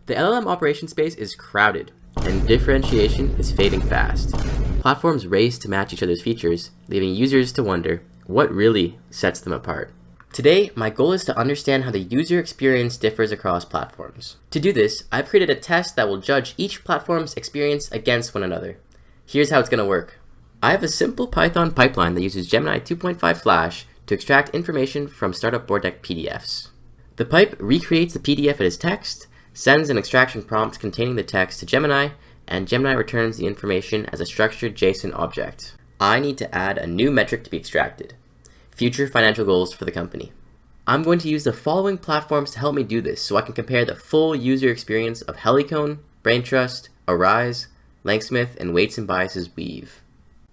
The LLM operation space is crowded, and differentiation is fading fast. Platforms race to match each other's features, leaving users to wonder what really sets them apart. Today, my goal is to understand how the user experience differs across platforms. To do this, I've created a test that will judge each platform's experience against one another. Here's how it's going to work. I have a simple Python pipeline that uses Gemini 2.5 Flash to extract information from Startup Board Deck PDFs. The pipe recreates the PDF as text, sends an extraction prompt containing the text to Gemini, and Gemini returns the information as a structured JSON object. I need to add a new metric to be extracted: future financial goals for the company. I'm going to use the following platforms to help me do this so I can compare the full user experience of Helicone, Braintrust, Arise, Langsmith, and Weights and Biases Weave.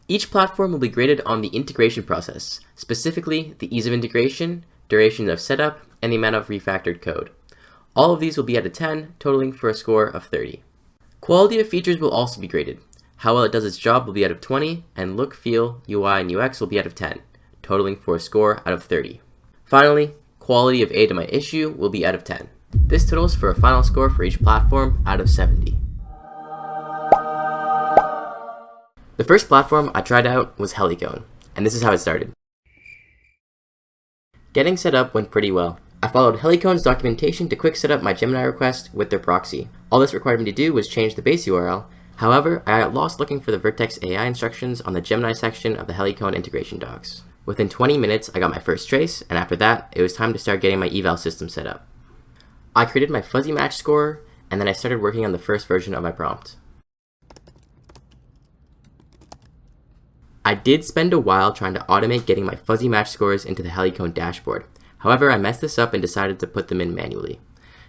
Each platform will be graded on the integration process, specifically the ease of integration, duration of setup, and the amount of refactored code. All of these will be out of 10, totaling for a score of 30. Quality of features will also be graded. How well it does its job will be out of 20, and look, feel, UI, and UX will be out of 10, totaling for a score out of 30. Finally, quality of aid to my issue will be out of 10. This totals for a final score for each platform out of 70. The first platform I tried out was Helicone, and this is how it started. Getting set up went pretty well. I followed Helicone's documentation to quick set up my Gemini request with their proxy. All this required me to do was change the base URL. However, I got lost looking for the Vertex AI instructions on the Gemini section of the Helicone integration docs. Within 20 minutes, I got my first trace, and after that, it was time to start getting my eval system set up. I created my fuzzy match scorer, and then I started working on the first version of my prompt. I did spend a while trying to automate getting my fuzzy match scores into the Helicone dashboard. However, I messed this up and decided to put them in manually.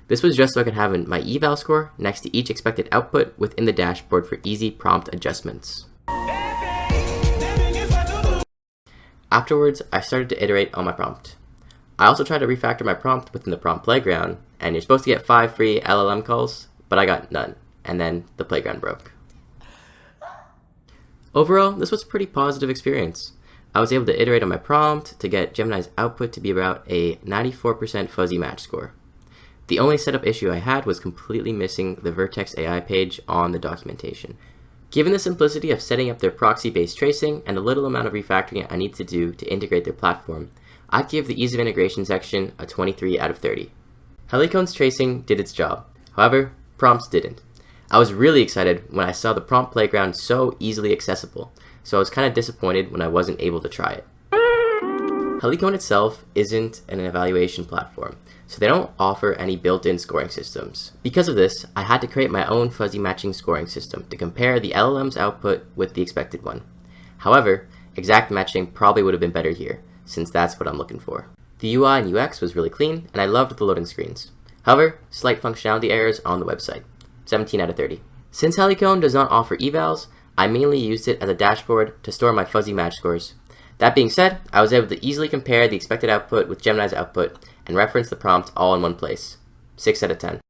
This was just so I could have my eval score next to each expected output within the dashboard for easy prompt adjustments. Afterwards, I started to iterate on my prompt. I also tried to refactor my prompt within the prompt playground, and you're supposed to get 5 free LLM calls, but I got none, and then the playground broke. Overall, this was a pretty positive experience. I was able to iterate on my prompt to get Gemini's output to be about a 94% fuzzy match score. The only setup issue I had was completely missing the Vertex AI page on the documentation. Given the simplicity of setting up their proxy-based tracing and the little amount of refactoring I need to do to integrate their platform, I'd give the ease of integration section a 23 out of 30. Helicone's tracing did its job. However, prompts didn't. I was really excited when I saw the prompt playground so easily accessible, so I was kind of disappointed when I wasn't able to try it. Helicone itself isn't an evaluation platform, so they don't offer any built-in scoring systems. Because of this, I had to create my own fuzzy matching scoring system to compare the LLM's output with the expected one. However, exact matching probably would have been better here, since that's what I'm looking for. The UI and UX was really clean, and I loved the loading screens. However, slight functionality errors on the website. 17 out of 30. Since Helicone does not offer evals, I mainly used it as a dashboard to store my fuzzy match scores. That being said, I was able to easily compare the expected output with Gemini's output and reference the prompt all in one place. 6 out of 10.